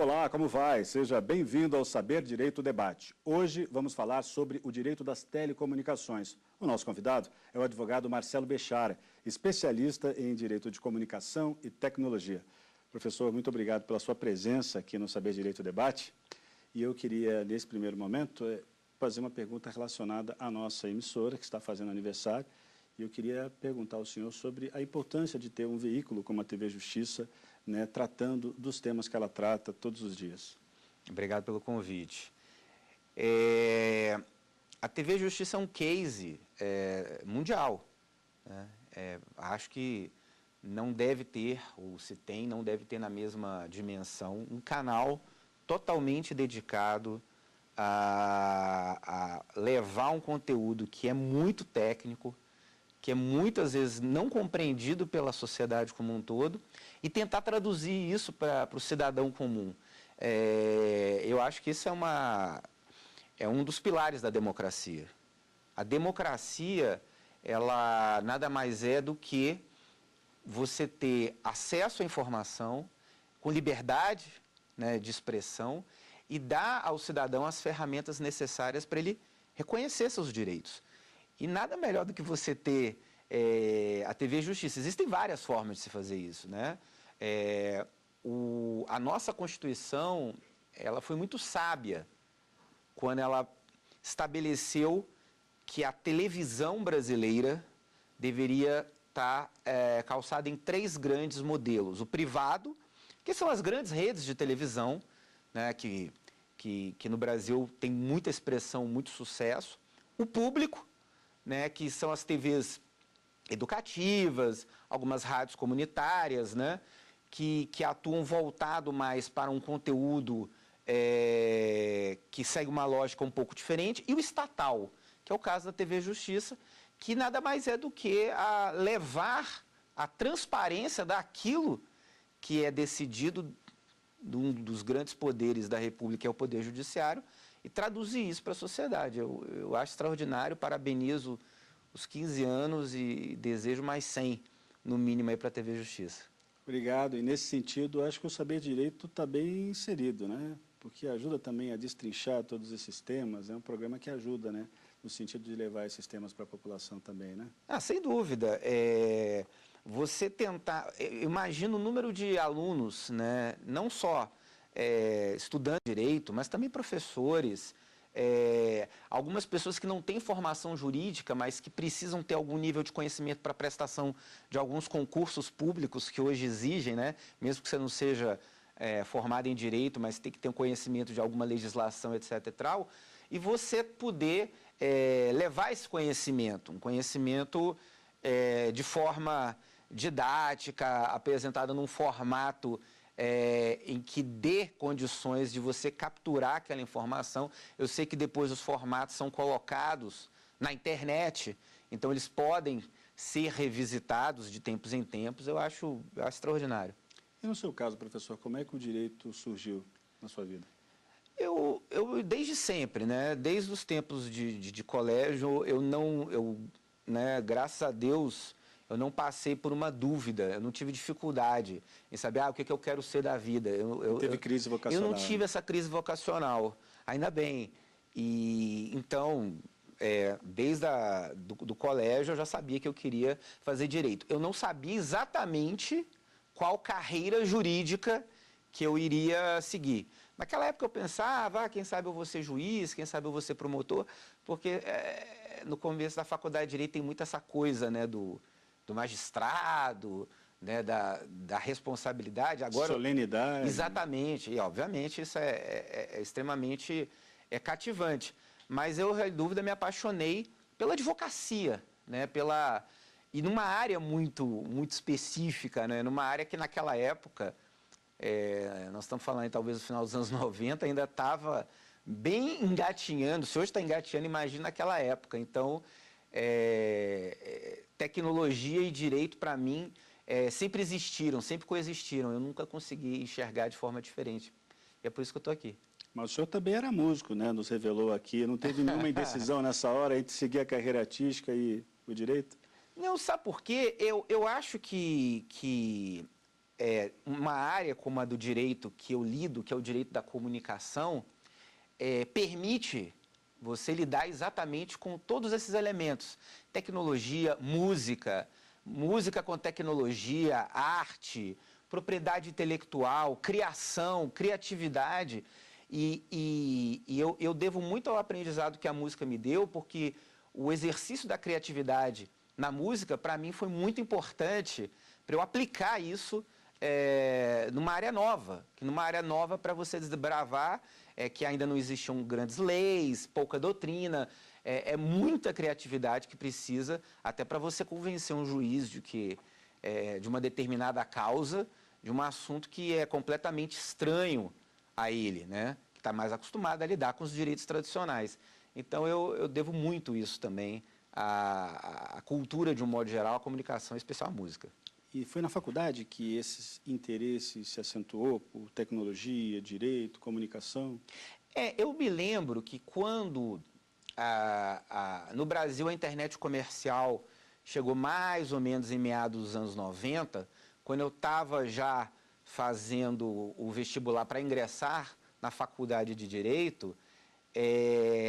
Olá, como vai? Seja bem-vindo ao Saber Direito Debate. Hoje vamos falar sobre o direito das telecomunicações. O nosso convidado é o advogado Marcelo Bechara, especialista em direito de comunicação e tecnologia. Professor, muito obrigado pela sua presença aqui no Saber Direito Debate. E eu queria, nesse primeiro momento, fazer uma pergunta relacionada à nossa emissora, que está fazendo aniversário. E eu queria perguntar ao senhor sobre a importância de ter um veículo como a TV Justiça, né, tratando dos temas que ela trata todos os dias. Obrigado pelo convite. A TV Justiça é um case mundial, né? Acho que não deve ter, ou se tem, não deve ter na mesma dimensão, um canal totalmente dedicado a levar um conteúdo que é muito técnico, que é muitas vezes não compreendido pela sociedade como um todo, e tentar traduzir isso para o cidadão comum. Eu acho que isso é um dos pilares da democracia. A democracia, ela nada mais é do que você ter acesso à informação com liberdade, né, de expressão e dar ao cidadão as ferramentas necessárias para ele reconhecer seus direitos. E nada melhor do que você ter a TV Justiça. Existem várias formas de se fazer isso, né? A nossa Constituição, ela foi muito sábia quando ela estabeleceu que a televisão brasileira deveria estar calçada em 3 grandes modelos. O privado, que são as grandes redes de televisão, né, que no Brasil tem muita expressão, muito sucesso. O público, né, que são as TVs educativas, algumas rádios comunitárias, né, que atuam voltado mais para um conteúdo que segue uma lógica um pouco diferente, e o estatal, que é o caso da TV Justiça, que nada mais é do que levar a transparência daquilo que é decidido de um dos grandes poderes da República, que é o Poder Judiciário, e traduzir isso para a sociedade. Eu acho extraordinário, parabenizo os 15 anos e desejo mais 100, no mínimo, aí para a TV Justiça. Obrigado. E nesse sentido, acho que o Saber Direito está bem inserido, né? Porque ajuda também a destrinchar todos esses temas. É um programa que ajuda, né? No sentido de levar esses temas para a população também, né? Sem dúvida. Você tentar... Imagina o número de alunos, né? Não só estudantes de direito, mas também professores, algumas pessoas que não têm formação jurídica, mas que precisam ter algum nível de conhecimento para prestação de alguns concursos públicos que hoje exigem, né? Mesmo que você não seja formado em direito, mas tem que ter um conhecimento de alguma legislação, etc. E você poder levar esse conhecimento, um conhecimento de forma didática, apresentada num formato em que dê condições de você capturar aquela informação. Eu sei que depois os formatos são colocados na internet, então eles podem ser revisitados de tempos em tempos. Eu acho extraordinário. E no seu caso, professor, como é que o direito surgiu na sua vida? Eu desde sempre, né? Desde os tempos de colégio, né, graças a Deus, eu não passei por uma dúvida, eu não tive dificuldade em saber o que eu quero ser da vida. Teve crise vocacional? Eu não tive essa crise vocacional, ainda bem. E então, desde do colégio, eu já sabia que eu queria fazer direito. Eu não sabia exatamente qual carreira jurídica que eu iria seguir. Naquela época eu pensava, quem sabe eu vou ser juiz, quem sabe eu vou ser promotor, porque no começo da faculdade de Direito tem muito essa coisa, né, do magistrado, né, da responsabilidade. Agora, solenidade. Exatamente, e obviamente isso é extremamente cativante. Mas eu, sem dúvida, me apaixonei pela advocacia, né, e numa área muito, muito específica, né, numa área que naquela época, nós estamos falando talvez no final dos anos 90, ainda estava bem engatinhando. Se hoje está engatinhando, imagina naquela época. Então, tecnologia e direito, para mim, sempre existiram, sempre coexistiram. Eu nunca consegui enxergar de forma diferente. E é por isso que eu estou aqui. Mas o senhor também era músico, né? Nos revelou aqui. Não teve nenhuma indecisão nessa hora entre seguir a carreira artística e o direito? Não, sabe por quê? Eu acho que uma área como a do direito que eu lido, que é o direito da comunicação, permite você lidar exatamente com todos esses elementos. Tecnologia, música com tecnologia, arte, propriedade intelectual, criação, criatividade. Eu devo muito ao aprendizado que a música me deu, porque o exercício da criatividade na música, para mim, foi muito importante para eu aplicar isso numa área nova para você desbravar, que ainda não existiam grandes leis, pouca doutrina, muita criatividade que precisa até para você convencer um juiz de que de uma determinada causa, de um assunto que é completamente estranho a ele, né? Que está mais acostumado a lidar com os direitos tradicionais. Então eu devo muito isso também à cultura de um modo geral, à comunicação, em especial à música. E foi na faculdade que esse interesse se acentuou por tecnologia, direito, comunicação? Eu me lembro que quando no Brasil a internet comercial chegou mais ou menos em meados dos anos 90, quando eu estava já fazendo o vestibular para ingressar na faculdade de Direito,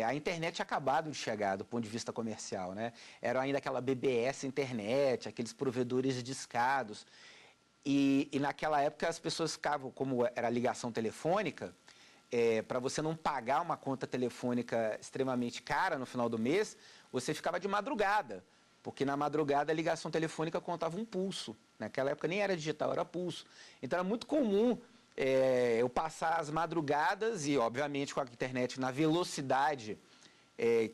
a internet tinha acabado de chegar do ponto de vista comercial, né? Era ainda aquela BBS internet, aqueles provedores discados. E naquela época as pessoas ficavam, como era ligação telefônica, para você não pagar uma conta telefônica extremamente cara no final do mês, você ficava de madrugada. Porque na madrugada a ligação telefônica contava um pulso. Naquela época nem era digital, era pulso. Então era muito comum eu passar as madrugadas e, obviamente, com a internet na velocidade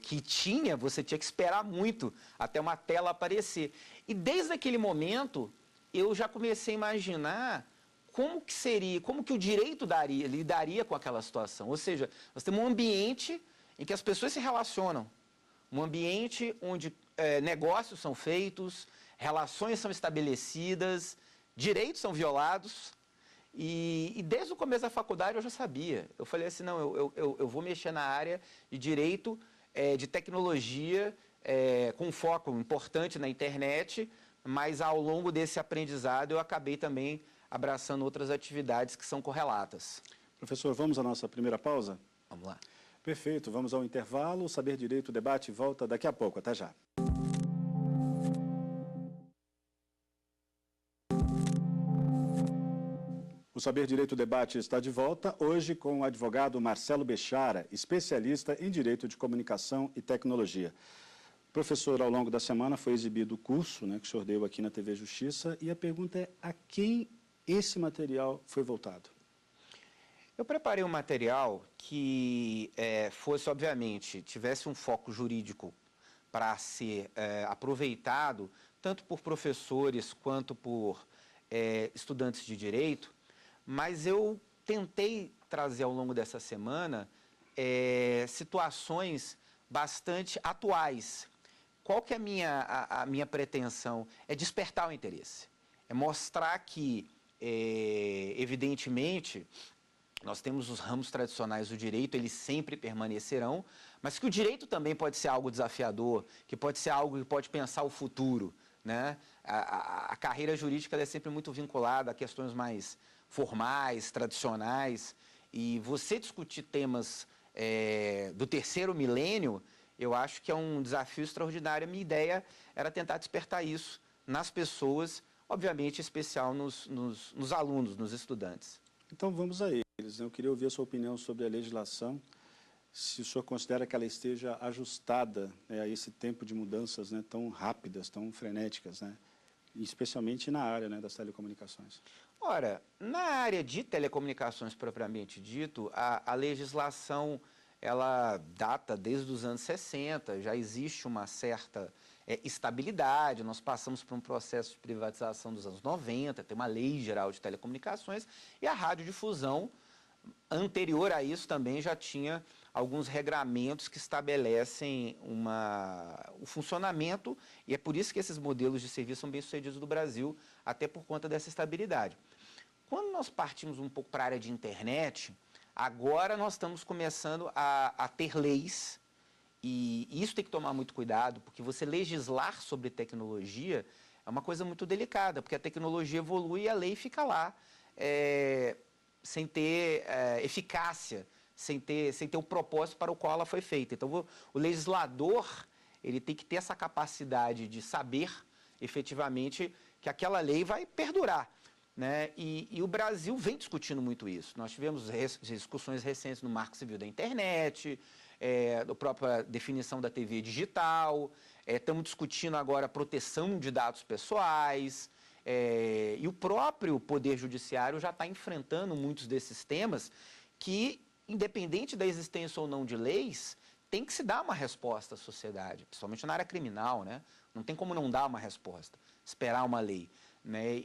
que tinha, você tinha que esperar muito até uma tela aparecer. E desde aquele momento, eu já comecei a imaginar como que seria, como que o direito lidaria com aquela situação. Ou seja, nós temos um ambiente em que as pessoas se relacionam, um ambiente onde negócios são feitos, relações são estabelecidas, direitos são violados. E desde o começo da faculdade eu já sabia. Eu falei assim, não, eu vou mexer na área de direito, de tecnologia, com um foco importante na internet, mas ao longo desse aprendizado eu acabei também abraçando outras atividades que são correlatas. Professor, vamos à nossa primeira pausa? Vamos lá. Perfeito, vamos ao intervalo. O Saber Direito Debate volta daqui a pouco. Até já. O Saber Direito Debate está de volta, hoje com o advogado Marcelo Bechara, especialista em Direito de Comunicação e Tecnologia. Professor, ao longo da semana foi exibido o curso, né, que o senhor deu aqui na TV Justiça, e a pergunta é: a quem esse material foi voltado? Eu preparei um material que fosse, obviamente, tivesse um foco jurídico para ser aproveitado, tanto por professores quanto por estudantes de direito, mas eu tentei trazer ao longo dessa semana situações bastante atuais. Qual que é a minha pretensão? É despertar o interesse. É mostrar que, evidentemente, nós temos os ramos tradicionais do direito, eles sempre permanecerão, mas que o direito também pode ser algo desafiador, que pode ser algo que pode pensar o futuro, né? A carreira jurídica é sempre muito vinculada a questões mais formais, tradicionais, e você discutir temas do terceiro milênio, eu acho que é um desafio extraordinário. A minha ideia era tentar despertar isso nas pessoas, obviamente, em especial nos alunos, nos estudantes. Então vamos a eles. Eu queria ouvir a sua opinião sobre a legislação, se o senhor considera que ela esteja ajustada a esse tempo de mudanças, né, tão rápidas, tão frenéticas, né, especialmente na área, né, das telecomunicações. Ora, na área de telecomunicações propriamente dito, a legislação ela data desde os anos 60, já existe uma certa estabilidade, nós passamos por um processo de privatização dos anos 90, tem uma lei geral de telecomunicações, e a radiodifusão, anterior a isso, também já tinha alguns regramentos que estabelecem o funcionamento, e é por isso que esses modelos de serviço são bem-sucedidos no Brasil, até por conta dessa estabilidade. Quando nós partimos um pouco para a área de internet, agora nós estamos começando a ter leis, e isso tem que tomar muito cuidado, porque você legislar sobre tecnologia é uma coisa muito delicada, porque a tecnologia evolui e a lei fica lá, sem ter eficácia, sem ter o propósito para o qual ela foi feita. Então, o legislador, ele tem que ter essa capacidade de saber, efetivamente, que aquela lei vai perdurar, né? E o Brasil vem discutindo muito isso. Nós tivemos discussões recentes no Marco Civil da Internet, da própria definição da TV digital, estamos discutindo agora a proteção de dados pessoais, e o próprio Poder Judiciário já está enfrentando muitos desses temas que, independente da existência ou não de leis, tem que se dar uma resposta à sociedade, principalmente na área criminal, né? Não tem como não dar uma resposta, esperar uma lei, né?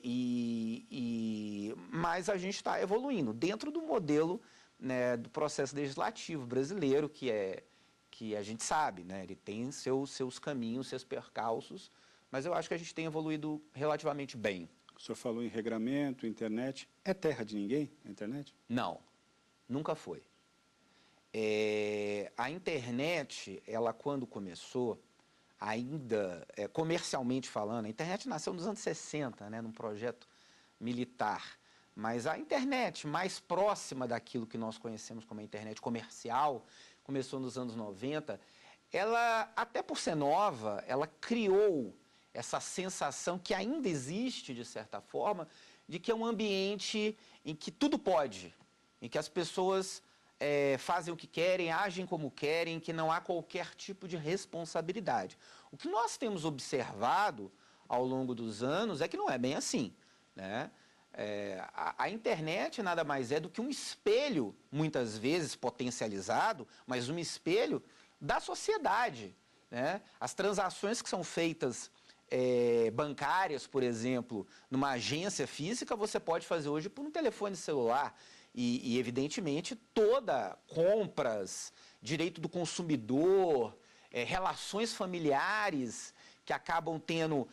Mas a gente está evoluindo dentro do modelo, né, do processo legislativo brasileiro, que a gente sabe, né? Ele tem seus caminhos, seus percalços, mas eu acho que a gente tem evoluído relativamente bem. O senhor falou em regramento, internet. É terra de ninguém, a internet? Não, nunca foi. A internet, ela quando começou, ainda comercialmente falando, a internet nasceu nos anos 60, né, num projeto militar, mas a internet mais próxima daquilo que nós conhecemos como a internet comercial, começou nos anos 90, ela, até por ser nova, ela criou essa sensação que ainda existe, de certa forma, de que é um ambiente em que tudo pode, em que as pessoas fazem o que querem, agem como querem, que não há qualquer tipo de responsabilidade. O que nós temos observado ao longo dos anos é que não é bem assim, né? A internet nada mais é do que um espelho, muitas vezes potencializado, mas um espelho da sociedade, né? As transações que são feitas bancárias, por exemplo, numa agência física, você pode fazer hoje por um telefone celular. E evidentemente, compras, direito do consumidor, relações familiares que acabam tendo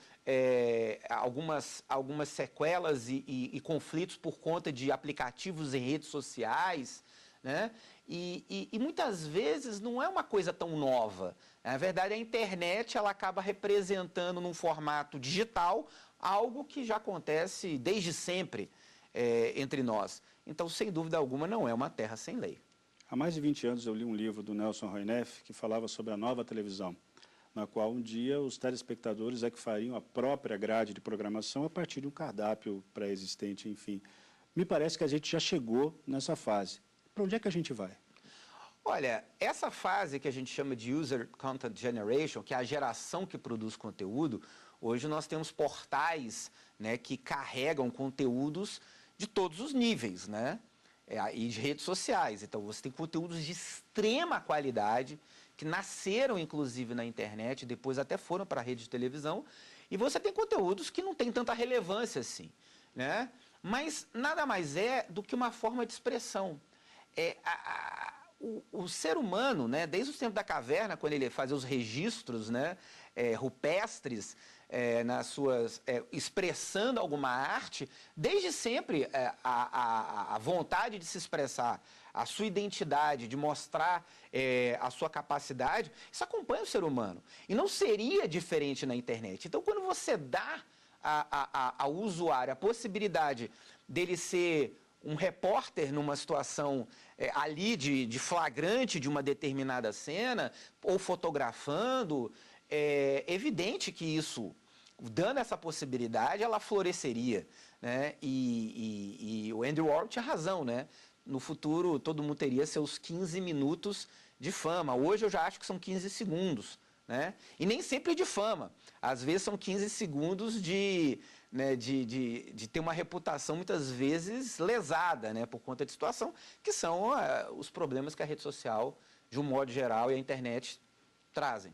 algumas sequelas e conflitos por conta de aplicativos em redes sociais, né? E muitas vezes não é uma coisa tão nova. Na verdade, a internet ela acaba representando num formato digital algo que já acontece desde sempre entre nós. Então, sem dúvida alguma, não é uma terra sem lei. Há mais de 20 anos eu li um livro do Nelson Roineff que falava sobre a nova televisão, na qual um dia os telespectadores que fariam a própria grade de programação a partir de um cardápio pré-existente, enfim. Me parece que a gente já chegou nessa fase. Para onde é que a gente vai? Olha, essa fase que a gente chama de User Content Generation, que é a geração que produz conteúdo, hoje nós temos portais, né, que carregam conteúdos de todos os níveis, né? E de redes sociais. Então, você tem conteúdos de extrema qualidade, que nasceram, inclusive, na internet, depois até foram para a rede de televisão, e você tem conteúdos que não têm tanta relevância assim, né? Mas nada mais é do que uma forma de expressão. O ser humano, né, desde o tempo da caverna, quando ele fazia os registros, né, rupestres, expressando alguma arte, desde sempre a vontade de se expressar, a sua identidade, de mostrar a sua capacidade, isso acompanha o ser humano. E não seria diferente na internet. Então, quando você dá ao usuário a possibilidade dele ser um repórter numa situação ali de flagrante de uma determinada cena, ou fotografando, é evidente que isso, dando essa possibilidade, ela floresceria, né? E o Andy Warhol tinha razão, né? No futuro, todo mundo teria seus 15 minutos de fama. Hoje eu já acho que são 15 segundos, né? E nem sempre de fama. Às vezes são 15 segundos de ter uma reputação muitas vezes lesada, né, por conta de situação, que são os problemas que a rede social, de um modo geral, e a internet trazem.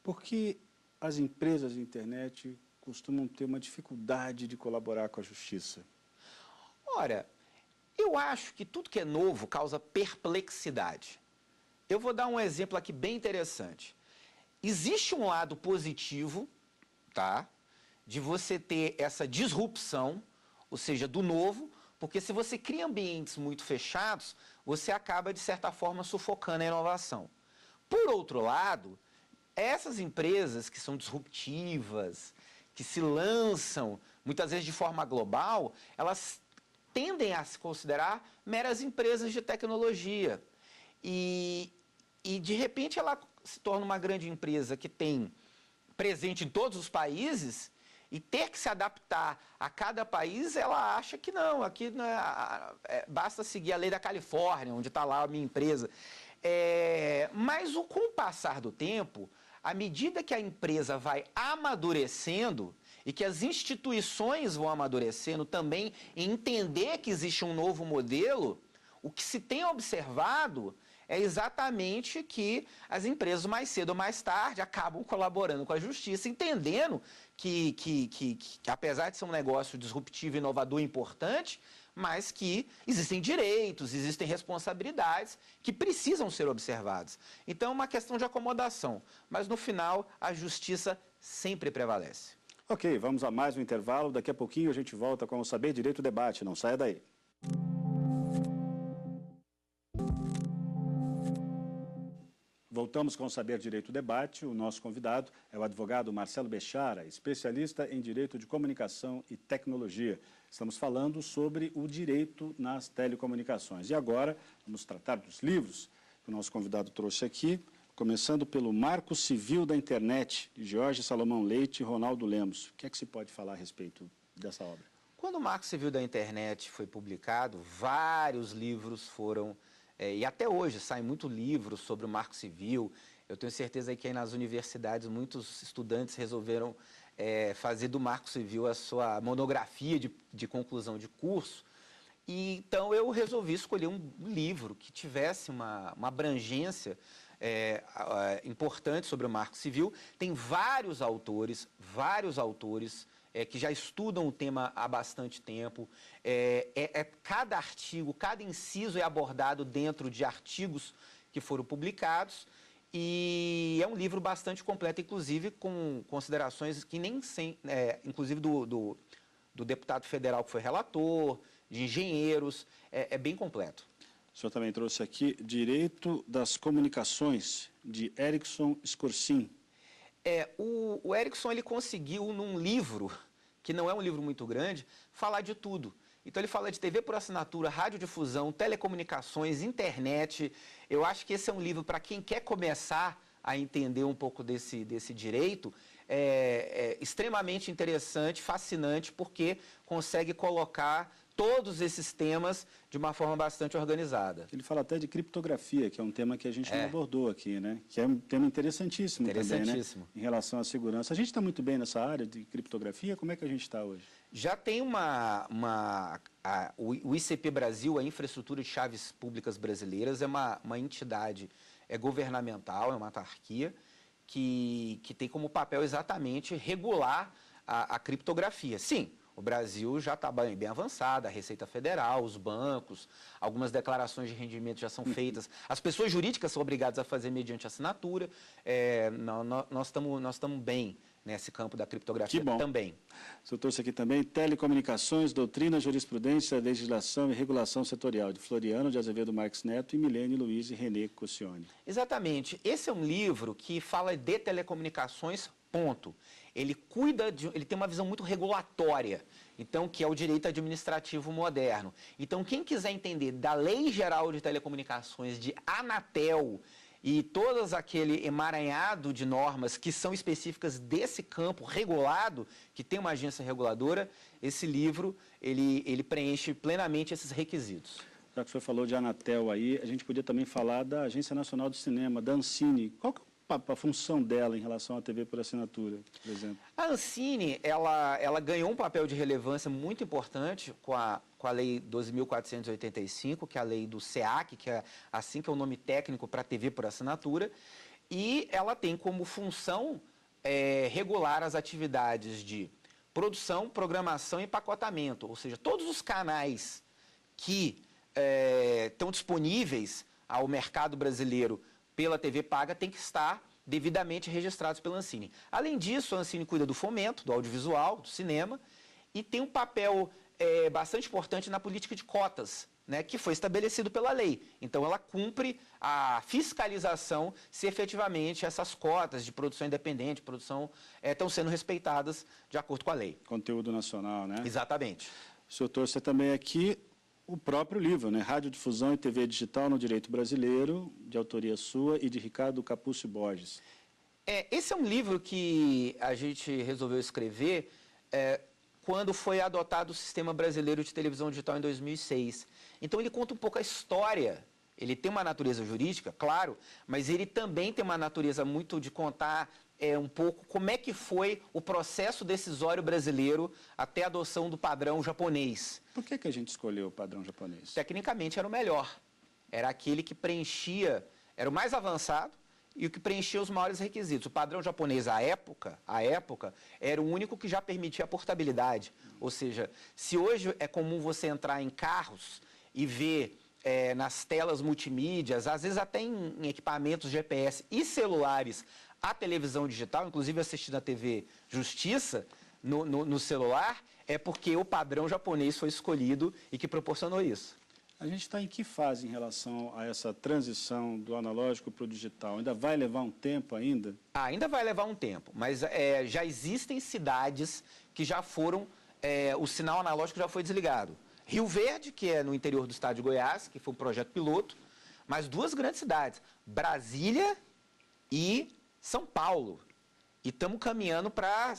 Por que as empresas de internet costumam ter uma dificuldade de colaborar com a justiça? Ora, eu acho que tudo que é novo causa perplexidade. Eu vou dar um exemplo aqui bem interessante. Existe um lado positivo, tá, de você ter essa disrupção, ou seja, do novo, porque se você cria ambientes muito fechados, você acaba, de certa forma, sufocando a inovação. Por outro lado, essas empresas que são disruptivas, que se lançam, muitas vezes de forma global, elas tendem a se considerar meras empresas de tecnologia. E de repente, ela se torna uma grande empresa que tem presente em todos os países e ter que se adaptar a cada país, ela acha que não, aqui não basta seguir a lei da Califórnia, onde está lá a minha empresa. Mas com o passar do tempo, à medida que a empresa vai amadurecendo e que as instituições vão amadurecendo também em entender que existe um novo modelo, o que se tem observado é exatamente que as empresas, mais cedo ou mais tarde, acabam colaborando com a justiça, entendendo que apesar de ser um negócio disruptivo, inovador e importante, mas que existem direitos, existem responsabilidades que precisam ser observadas. Então, é uma questão de acomodação, mas no final, a justiça sempre prevalece. Ok, vamos a mais um intervalo. Daqui a pouquinho a gente volta com o Saber Direito Debate. Não saia daí. Voltamos com o Saber Direito Debate. O nosso convidado é o advogado Marcelo Bechara, especialista em Direito de Comunicação e Tecnologia. Estamos falando sobre o direito nas telecomunicações. E agora vamos tratar dos livros que o nosso convidado trouxe aqui, começando pelo Marco Civil da Internet, de Jorge Salomão Leite e Ronaldo Lemos. O que é que se pode falar a respeito dessa obra? Quando o Marco Civil da Internet foi publicado, vários livros foram... e até hoje saem muitos livros sobre o Marco Civil. Eu tenho certeza que aí nas universidades muitos estudantes resolveram fazer do Marco Civil a sua monografia de conclusão de curso. E, então eu resolvi escolher um livro que tivesse uma abrangência importante sobre o Marco Civil. Tem vários autores que já estudam o tema há bastante tempo. Cada artigo, cada inciso é abordado dentro de artigos que foram publicados. E é um livro bastante completo, inclusive com considerações que nem inclusive do deputado federal que foi relator, de engenheiros, é bem completo. O senhor também trouxe aqui Direito das Comunicações, de Erickson Scorsin. O Erickson ele conseguiu, num livro, que não é um livro muito grande, falar de tudo. Então ele fala de TV por assinatura, radiodifusão, telecomunicações, internet. Eu acho que esse é um livro para quem quer começar a entender um pouco desse direito, extremamente interessante, fascinante, porque consegue colocar todos esses temas de uma forma bastante organizada. Ele fala até de criptografia, que é um tema que a gente não abordou aqui, né? Que é um tema interessantíssimo também, né? Em relação à segurança. A gente está muito bem nessa área de criptografia? Como é que a gente está hoje? Já tem o ICP Brasil, a Infraestrutura de Chaves Públicas Brasileiras, é uma entidade governamental, é uma autarquia, que tem como papel exatamente regular a criptografia. Sim, o Brasil já está bem avançado, a Receita Federal, os bancos, algumas declarações de rendimento já são feitas. As pessoas jurídicas são obrigadas a fazer mediante assinatura. Nós estamos bem nesse campo da criptografia também. O senhor trouxe aqui também Telecomunicações, Doutrina, Jurisprudência, Legislação e Regulação Setorial, de Floriano de Azevedo Marques Neto e Milene Luiz e René Cossione. Exatamente. Esse é um livro que fala de telecomunicações, ponto. Ele tem uma visão muito regulatória, então, que é o direito administrativo moderno. Então, quem quiser entender da Lei Geral de Telecomunicações, de Anatel, e todas aquele emaranhado de normas que são específicas desse campo regulado, que tem uma agência reguladora, esse livro, ele preenche plenamente esses requisitos. Já que o senhor falou de Anatel aí, a gente podia também falar da Agência Nacional do Cinema, da Ancine. Qual que é a função dela em relação à TV por assinatura, por exemplo? A Ancine, ela ganhou um papel de relevância muito importante com a Lei 12.485, que é a lei do SEAC, que é o nome técnico para TV por assinatura, e ela tem como função regular as atividades de produção, programação e empacotamento, ou seja, todos os canais que estão disponíveis ao mercado brasileiro pela TV paga têm que estar devidamente registrados pela Ancine. Além disso, a Ancine cuida do fomento, do audiovisual, do cinema, e tem um papel bastante importante na política de cotas, né, que foi estabelecido pela lei. Então, ela cumpre a fiscalização se efetivamente essas cotas de produção independente, produção, estão sendo respeitadas de acordo com a lei. Conteúdo nacional, né? Exatamente. O senhor trouxe também aqui o próprio livro, né? Radiodifusão e TV Digital no Direito Brasileiro, de autoria sua e de Ricardo Capúcio Borges. Esse é um livro que a gente resolveu escrever quando foi adotado o Sistema Brasileiro de Televisão Digital em 2006. Então, ele conta um pouco a história. Ele tem uma natureza jurídica, claro, mas ele também tem uma natureza muito de contar um pouco como é que foi o processo decisório brasileiro até a adoção do padrão japonês. Por que a gente escolheu o padrão japonês? Tecnicamente era o melhor. Era aquele que preenchia, era o mais avançado e o que preenchia os maiores requisitos. O padrão japonês, à época, era o único que já permitia a portabilidade. Ou seja, se hoje é comum você entrar em carros e ver nas telas multimídias, às vezes até em equipamentos GPS e celulares, a televisão digital, inclusive assistindo a TV Justiça no celular, é porque o padrão japonês foi escolhido e que proporcionou isso. A gente está em que fase em relação a essa transição do analógico para o digital? Ainda vai levar um tempo ainda? Ainda vai levar um tempo, mas já existem cidades que já foram, o sinal analógico já foi desligado. Rio Verde, que é no interior do estado de Goiás, que foi um projeto piloto, mas duas grandes cidades, Brasília e São Paulo. E estamos caminhando para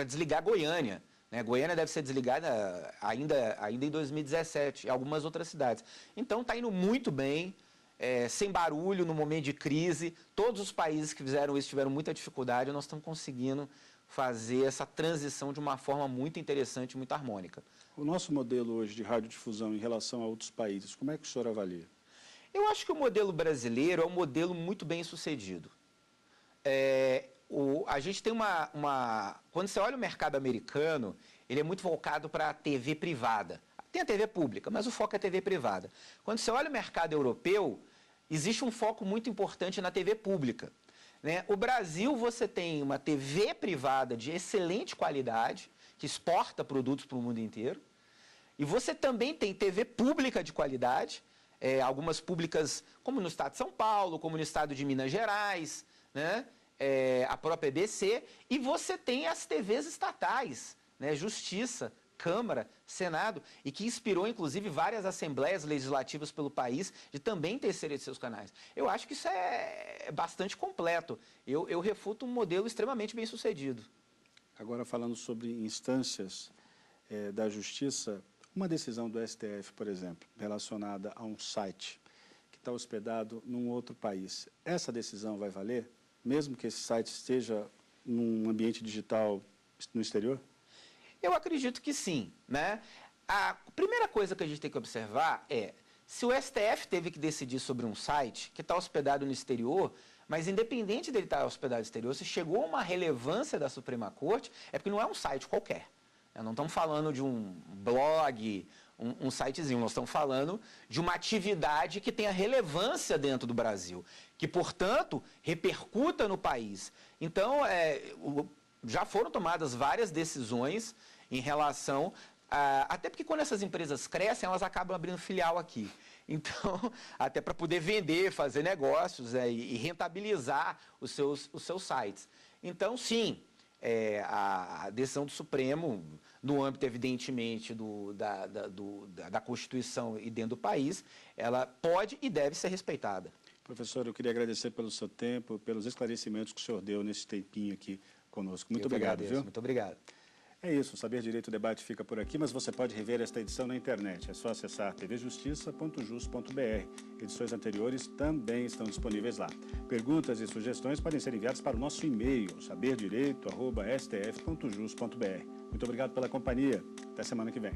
desligar Goiânia. Né? Goiânia deve ser desligada ainda em 2017, e algumas outras cidades. Então está indo muito bem, sem barulho, no momento de crise. Todos os países que fizeram isso tiveram muita dificuldade, e nós estamos conseguindo fazer essa transição de uma forma muito interessante e muito harmônica. O nosso modelo hoje de radiodifusão em relação a outros países, como é que o senhor avalia? Eu acho que o modelo brasileiro é um modelo muito bem sucedido. A gente tem quando você olha o mercado americano, ele é muito voltado para a TV privada. Tem a TV pública, mas o foco é a TV privada. Quando você olha o mercado europeu, existe um foco muito importante na TV pública. Né? O Brasil, você tem uma TV privada de excelente qualidade, que exporta produtos para o mundo inteiro. E você também tem TV pública de qualidade, algumas públicas, como no estado de São Paulo, como no estado de Minas Gerais, né? A própria EBC, e você tem as TVs estatais, né? Justiça, Câmara, Senado, e que inspirou, inclusive, várias assembleias legislativas pelo país de também terceirizar seus canais. Eu acho que isso é bastante completo. Eu refuto um modelo extremamente bem sucedido. Agora, falando sobre instâncias da Justiça, uma decisão do STF, por exemplo, relacionada a um site que está hospedado num outro país, essa decisão vai valer, mesmo que esse site esteja num ambiente digital no exterior? Eu acredito que sim, né? A primeira coisa que a gente tem que observar é, se o STF teve que decidir sobre um site que está hospedado no exterior, mas independente dele estar hospedado no exterior, se chegou a uma relevância da Suprema Corte, é porque não é um site qualquer. Não estamos falando de um blog, um sitezinho, nós estamos falando de uma atividade que tenha relevância dentro do Brasil, que, portanto, repercuta no país. Então, já foram tomadas várias decisões em relação até porque quando essas empresas crescem, elas acabam abrindo filial aqui. Então, até para poder vender, fazer negócios e rentabilizar os seus sites. Então, sim, a decisão do Supremo, no âmbito, evidentemente, da Constituição e dentro do país, ela pode e deve ser respeitada. Professor, eu queria agradecer pelo seu tempo, pelos esclarecimentos que o senhor deu nesse tempinho aqui conosco. Muito obrigado, viu? Muito obrigado. É isso, o Saber Direito Debate fica por aqui, mas você pode rever esta edição na internet. É só acessar tvjustiça.jus.br. Edições anteriores também estão disponíveis lá. Perguntas e sugestões podem ser enviadas para o nosso e-mail, saberdireito@stf.jus.br. Muito obrigado pela companhia. Até semana que vem.